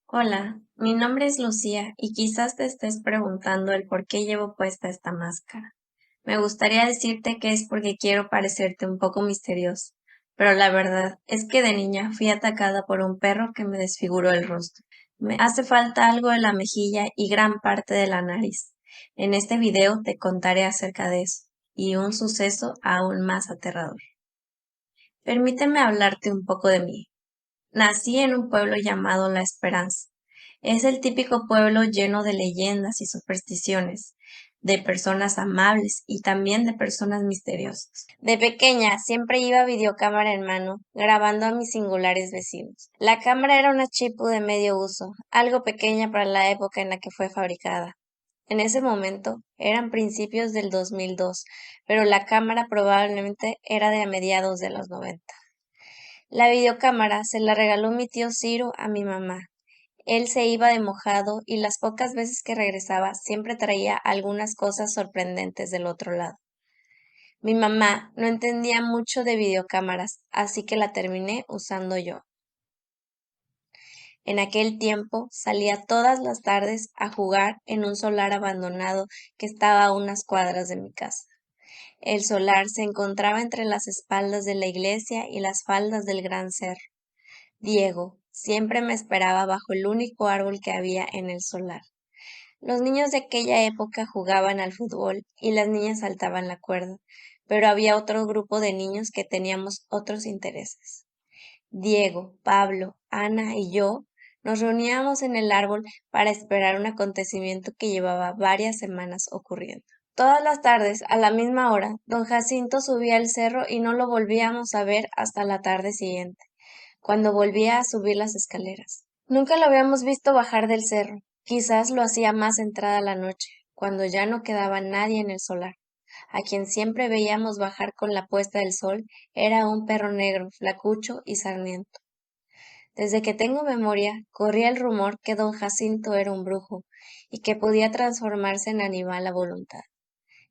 Hola, mi nombre es Lucía y quizás te estés preguntando el por qué llevo puesta esta máscara. Me gustaría decirte que es porque quiero parecerte un poco misterioso, pero la verdad es que de niña fui atacada por un perro que me desfiguró el rostro. Me hace falta algo de la mejilla y gran parte de la nariz. En este video te contaré acerca de eso y un suceso aún más aterrador. Permíteme hablarte un poco de mí. Nací en un pueblo llamado La Esperanza. Es el típico pueblo lleno de leyendas y supersticiones, de personas amables y también de personas misteriosas. De pequeña siempre iba videocámara en mano, grabando a mis singulares vecinos. La cámara era una chipu de medio uso, algo pequeña para la época en la que fue fabricada. En ese momento eran principios del 2002, pero la cámara probablemente era de a mediados de los 90. La videocámara se la regaló mi tío Ciro a mi mamá. Él se iba de mojado y las pocas veces que regresaba siempre traía algunas cosas sorprendentes del otro lado. Mi mamá no entendía mucho de videocámaras, así que la terminé usando yo. En aquel tiempo salía todas las tardes a jugar en un solar abandonado que estaba a unas cuadras de mi casa. El solar se encontraba entre las espaldas de la iglesia y las faldas del gran cerro. Diego siempre me esperaba bajo el único árbol que había en el solar. Los niños de aquella época jugaban al fútbol y las niñas saltaban la cuerda, pero había otro grupo de niños que teníamos otros intereses. Diego, Pablo, Ana y yo nos reuníamos en el árbol para esperar un acontecimiento que llevaba varias semanas ocurriendo. Todas las tardes, a la misma hora, don Jacinto subía al cerro y no lo volvíamos a ver hasta la tarde siguiente, cuando volvía a subir las escaleras. Nunca lo habíamos visto bajar del cerro. Quizás lo hacía más entrada la noche, cuando ya no quedaba nadie en el solar. A quien siempre veíamos bajar con la puesta del sol era un perro negro, flacucho y sarniento. Desde que tengo memoria, corría el rumor que don Jacinto era un brujo y que podía transformarse en animal a voluntad.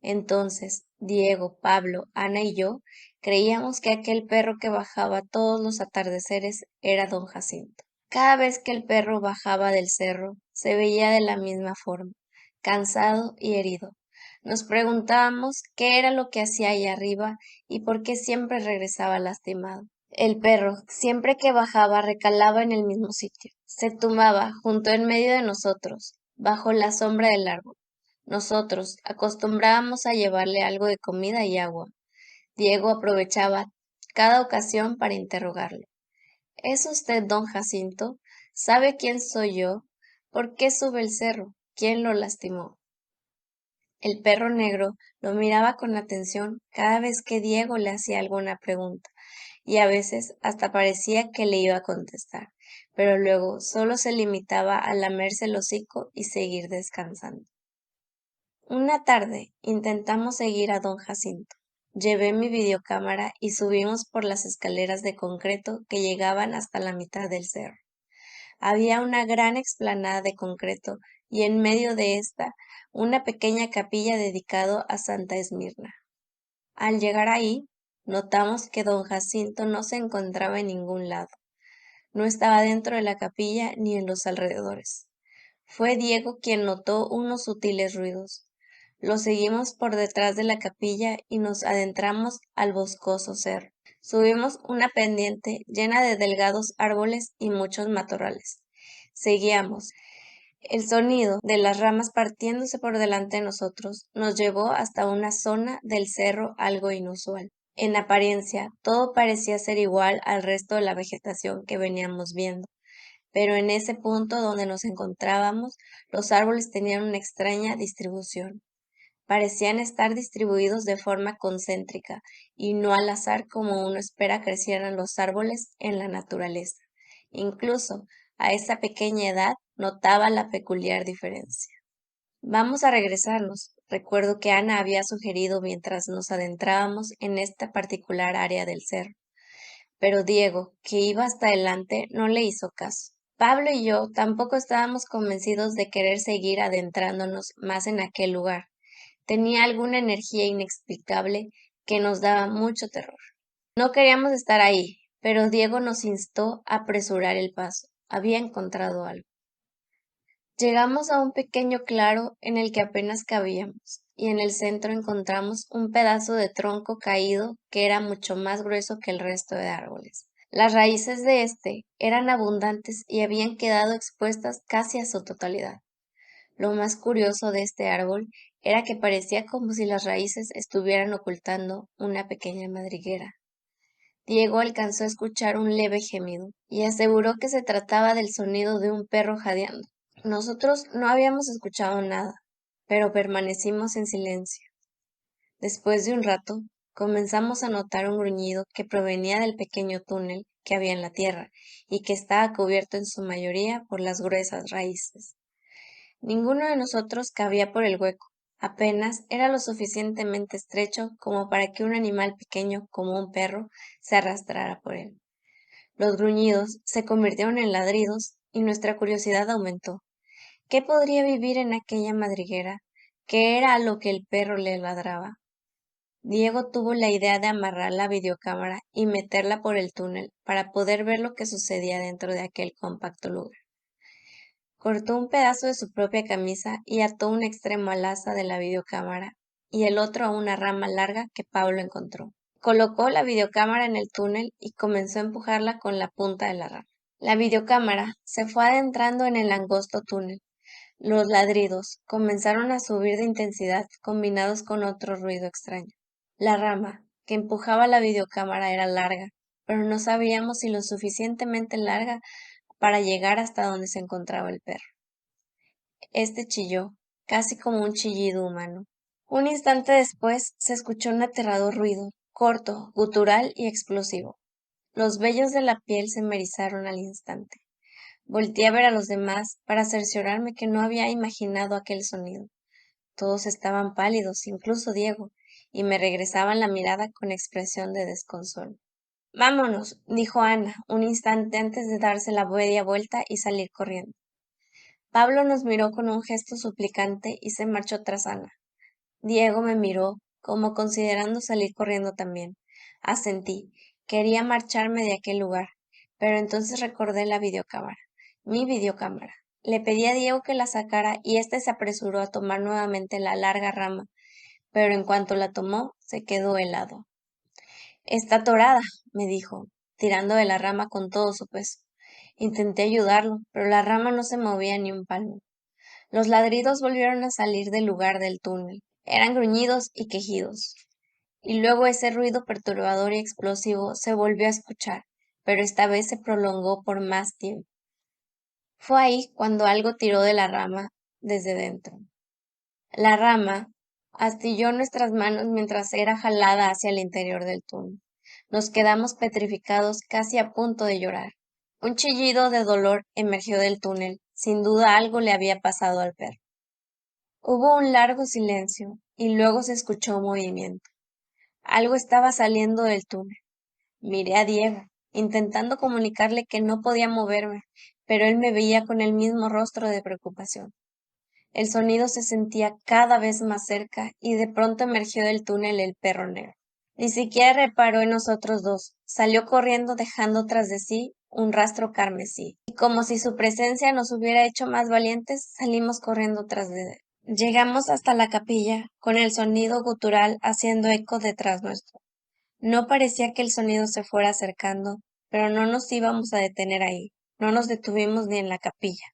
Entonces, Diego, Pablo, Ana y yo creíamos que aquel perro que bajaba todos los atardeceres era don Jacinto. Cada vez que el perro bajaba del cerro, se veía de la misma forma, cansado y herido. Nos preguntábamos qué era lo que hacía ahí arriba y por qué siempre regresaba lastimado. El perro, siempre que bajaba, recalaba en el mismo sitio. Se tumbaba junto en medio de nosotros, bajo la sombra del árbol. Nosotros acostumbrábamos a llevarle algo de comida y agua. Diego aprovechaba cada ocasión para interrogarlo. ¿Es usted don Jacinto? ¿Sabe quién soy yo? ¿Por qué sube el cerro? ¿Quién lo lastimó? El perro negro lo miraba con atención cada vez que Diego le hacía alguna pregunta, y a veces hasta parecía que le iba a contestar, pero luego solo se limitaba a lamerse el hocico y seguir descansando. Una tarde intentamos seguir a don Jacinto. Llevé mi videocámara y subimos por las escaleras de concreto que llegaban hasta la mitad del cerro. Había una gran explanada de concreto y en medio de esta una pequeña capilla dedicada a Santa Esmirna. Al llegar ahí, notamos que don Jacinto no se encontraba en ningún lado. No estaba dentro de la capilla ni en los alrededores. Fue Diego quien notó unos sutiles ruidos. Lo seguimos por detrás de la capilla y nos adentramos al boscoso cerro. Subimos una pendiente llena de delgados árboles y muchos matorrales. Seguíamos. El sonido de las ramas partiéndose por delante de nosotros nos llevó hasta una zona del cerro algo inusual. En apariencia, todo parecía ser igual al resto de la vegetación que veníamos viendo, pero en ese punto donde nos encontrábamos, los árboles tenían una extraña distribución. Parecían estar distribuidos de forma concéntrica y no al azar como uno espera crecieran los árboles en la naturaleza. Incluso a esa pequeña edad notaba la peculiar diferencia. Vamos a regresarnos. Recuerdo que Ana había sugerido mientras nos adentrábamos en esta particular área del cerro, pero Diego, que iba hasta adelante, no le hizo caso. Pablo y yo tampoco estábamos convencidos de querer seguir adentrándonos más en aquel lugar. Tenía alguna energía inexplicable que nos daba mucho terror. No queríamos estar ahí, pero Diego nos instó a apresurar el paso. Había encontrado algo. Llegamos a un pequeño claro en el que apenas cabíamos, y en el centro encontramos un pedazo de tronco caído que era mucho más grueso que el resto de árboles. Las raíces de este eran abundantes y habían quedado expuestas casi a su totalidad. Lo más curioso de este árbol era que parecía como si las raíces estuvieran ocultando una pequeña madriguera. Diego alcanzó a escuchar un leve gemido y aseguró que se trataba del sonido de un perro jadeando. Nosotros no habíamos escuchado nada, pero permanecimos en silencio. Después de un rato, comenzamos a notar un gruñido que provenía del pequeño túnel que había en la tierra y que estaba cubierto en su mayoría por las gruesas raíces. Ninguno de nosotros cabía por el hueco, apenas era lo suficientemente estrecho como para que un animal pequeño como un perro se arrastrara por él. Los gruñidos se convirtieron en ladridos y nuestra curiosidad aumentó. ¿Qué podría vivir en aquella madriguera? ¿Qué era a lo que el perro le ladraba? Diego tuvo la idea de amarrar la videocámara y meterla por el túnel para poder ver lo que sucedía dentro de aquel compacto lugar. Cortó un pedazo de su propia camisa y ató un extremo al asa de la videocámara y el otro a una rama larga que Pablo encontró. Colocó la videocámara en el túnel y comenzó a empujarla con la punta de la rama. La videocámara se fue adentrando en el angosto túnel. Los ladridos comenzaron a subir de intensidad combinados con otro ruido extraño. La rama que empujaba la videocámara era larga, pero no sabíamos si lo suficientemente larga para llegar hasta donde se encontraba el perro. Este chilló, casi como un chillido humano. Un instante después se escuchó un aterrador ruido, corto, gutural y explosivo. Los vellos de la piel se me erizaron al instante. Volteé a ver a los demás para cerciorarme que no había imaginado aquel sonido. Todos estaban pálidos, incluso Diego, y me regresaban la mirada con expresión de desconsuelo. Vámonos, dijo Ana, un instante antes de darse la media vuelta y salir corriendo. Pablo nos miró con un gesto suplicante y se marchó tras Ana. Diego me miró, como considerando salir corriendo también. Asentí. Quería marcharme de aquel lugar, pero entonces recordé la videocámara. Mi videocámara. Le pedí a Diego que la sacara y éste se apresuró a tomar nuevamente la larga rama, pero en cuanto la tomó, se quedó helado. Está atorada, me dijo, tirando de la rama con todo su peso. Intenté ayudarlo, pero la rama no se movía ni un palmo. Los ladridos volvieron a salir del lugar del túnel. Eran gruñidos y quejidos. Y luego ese ruido perturbador y explosivo se volvió a escuchar, pero esta vez se prolongó por más tiempo. Fue ahí cuando algo tiró de la rama desde dentro. La rama astilló nuestras manos mientras era jalada hacia el interior del túnel. Nos quedamos petrificados, casi a punto de llorar. Un chillido de dolor emergió del túnel. Sin duda algo le había pasado al perro. Hubo un largo silencio y luego se escuchó movimiento. Algo estaba saliendo del túnel. Miré a Diego, intentando comunicarle que no podía moverme, pero él me veía con el mismo rostro de preocupación. El sonido se sentía cada vez más cerca y de pronto emergió del túnel el perro negro. Ni siquiera reparó en nosotros dos. Salió corriendo dejando tras de sí un rastro carmesí. Y como si su presencia nos hubiera hecho más valientes, salimos corriendo tras de él. Llegamos hasta la capilla, con el sonido gutural haciendo eco detrás nuestro. No parecía que el sonido se fuera acercando, pero no nos íbamos a detener ahí. No nos detuvimos ni en la capilla.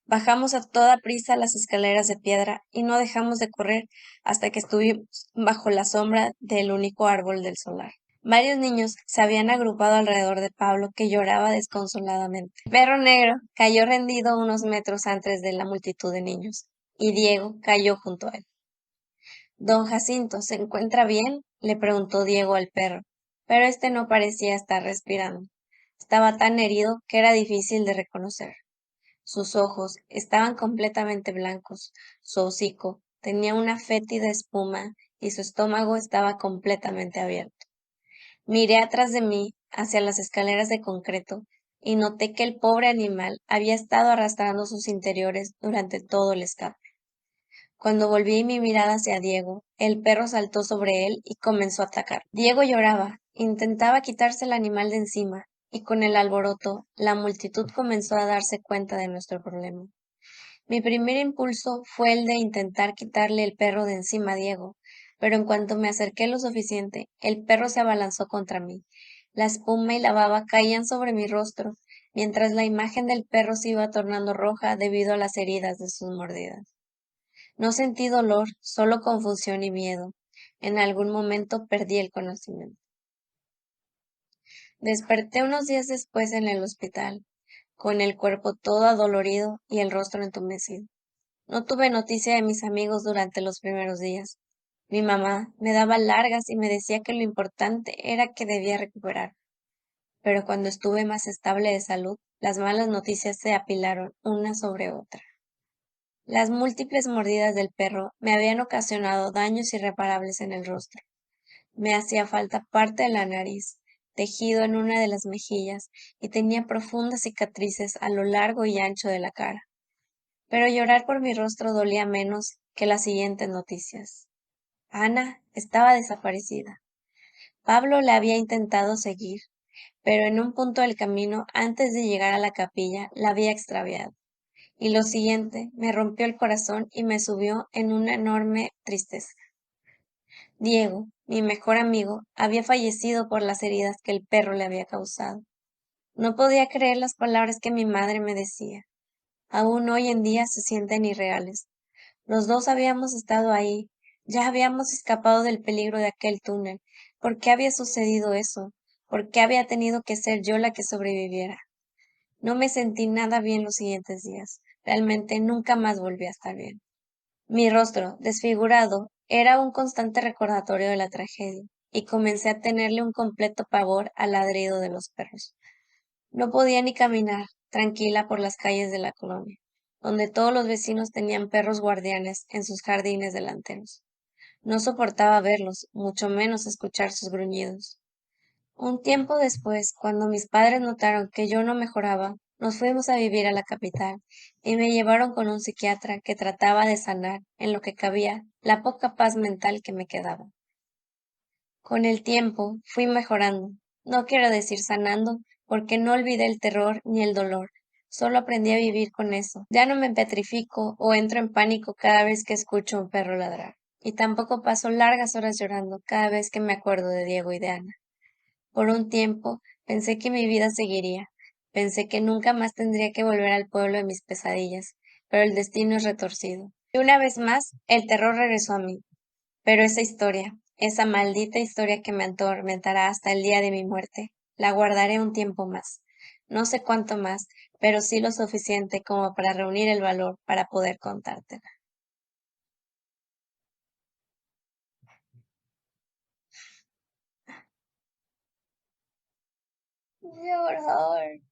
Bajamos a toda prisa las escaleras de piedra y no dejamos de correr hasta que estuvimos bajo la sombra del único árbol del solar. Varios niños se habían agrupado alrededor de Pablo, que lloraba desconsoladamente. El perro negro cayó rendido unos metros antes de la multitud de niños, y Diego cayó junto a él. Don Jacinto, ¿se encuentra bien?, le preguntó Diego al perro, pero este no parecía estar respirando. Estaba tan herido que era difícil de reconocer. Sus ojos estaban completamente blancos, su hocico tenía una fétida espuma y su estómago estaba completamente abierto. Miré atrás de mí, hacia las escaleras de concreto, y noté que el pobre animal había estado arrastrando sus interiores durante todo el escape. Cuando volví mi mirada hacia Diego, el perro saltó sobre él y comenzó a atacar. Diego lloraba, intentaba quitarse el animal de encima, y con el alboroto, la multitud comenzó a darse cuenta de nuestro problema. Mi primer impulso fue el de intentar quitarle el perro de encima a Diego, pero en cuanto me acerqué lo suficiente, el perro se abalanzó contra mí. La espuma y la baba caían sobre mi rostro, mientras la imagen del perro se iba tornando roja debido a las heridas de sus mordidas. No sentí dolor, solo confusión y miedo. En algún momento perdí el conocimiento. Desperté unos días después en el hospital, con el cuerpo todo adolorido y el rostro entumecido. No tuve noticia de mis amigos durante los primeros días. Mi mamá me daba largas y me decía que lo importante era que debía recuperar. Pero cuando estuve más estable de salud, las malas noticias se apilaron una sobre otra. Las múltiples mordidas del perro me habían ocasionado daños irreparables en el rostro. Me hacía falta parte de la nariz, tejido en una de las mejillas, y tenía profundas cicatrices a lo largo y ancho de la cara. Pero llorar por mi rostro dolía menos que las siguientes noticias. Ana estaba desaparecida. Pablo la había intentado seguir, pero en un punto del camino, antes de llegar a la capilla, la había extraviado. Y lo siguiente me rompió el corazón y me subió en una enorme tristeza. Diego, mi mejor amigo, había fallecido por las heridas que el perro le había causado. No podía creer las palabras que mi madre me decía. Aún hoy en día se sienten irreales. Los dos habíamos estado ahí, ya habíamos escapado del peligro de aquel túnel. ¿Por qué había sucedido eso? ¿Por qué había tenido que ser yo la que sobreviviera? No me sentí nada bien los siguientes días. Realmente nunca más volví a estar bien. Mi rostro, desfigurado, era un constante recordatorio de la tragedia, y comencé a tenerle un completo pavor al ladrido de los perros. No podía ni caminar tranquila por las calles de la colonia, donde todos los vecinos tenían perros guardianes en sus jardines delanteros. No soportaba verlos, mucho menos escuchar sus gruñidos. Un tiempo después, cuando mis padres notaron que yo no mejoraba, nos fuimos a vivir a la capital y me llevaron con un psiquiatra que trataba de sanar, en lo que cabía, la poca paz mental que me quedaba. Con el tiempo fui mejorando, no quiero decir sanando, porque no olvidé el terror ni el dolor, solo aprendí a vivir con eso. Ya no me petrifico o entro en pánico cada vez que escucho a un perro ladrar, y tampoco paso largas horas llorando cada vez que me acuerdo de Diego y de Ana. Por un tiempo pensé que mi vida seguiría, pensé que nunca más tendría que volver al pueblo de mis pesadillas, pero el destino es retorcido. Y una vez más, el terror regresó a mí. Pero esa historia, esa maldita historia que me atormentará hasta el día de mi muerte, la guardaré un tiempo más. No sé cuánto más, pero sí lo suficiente como para reunir el valor para poder contártela. Sí, por favor.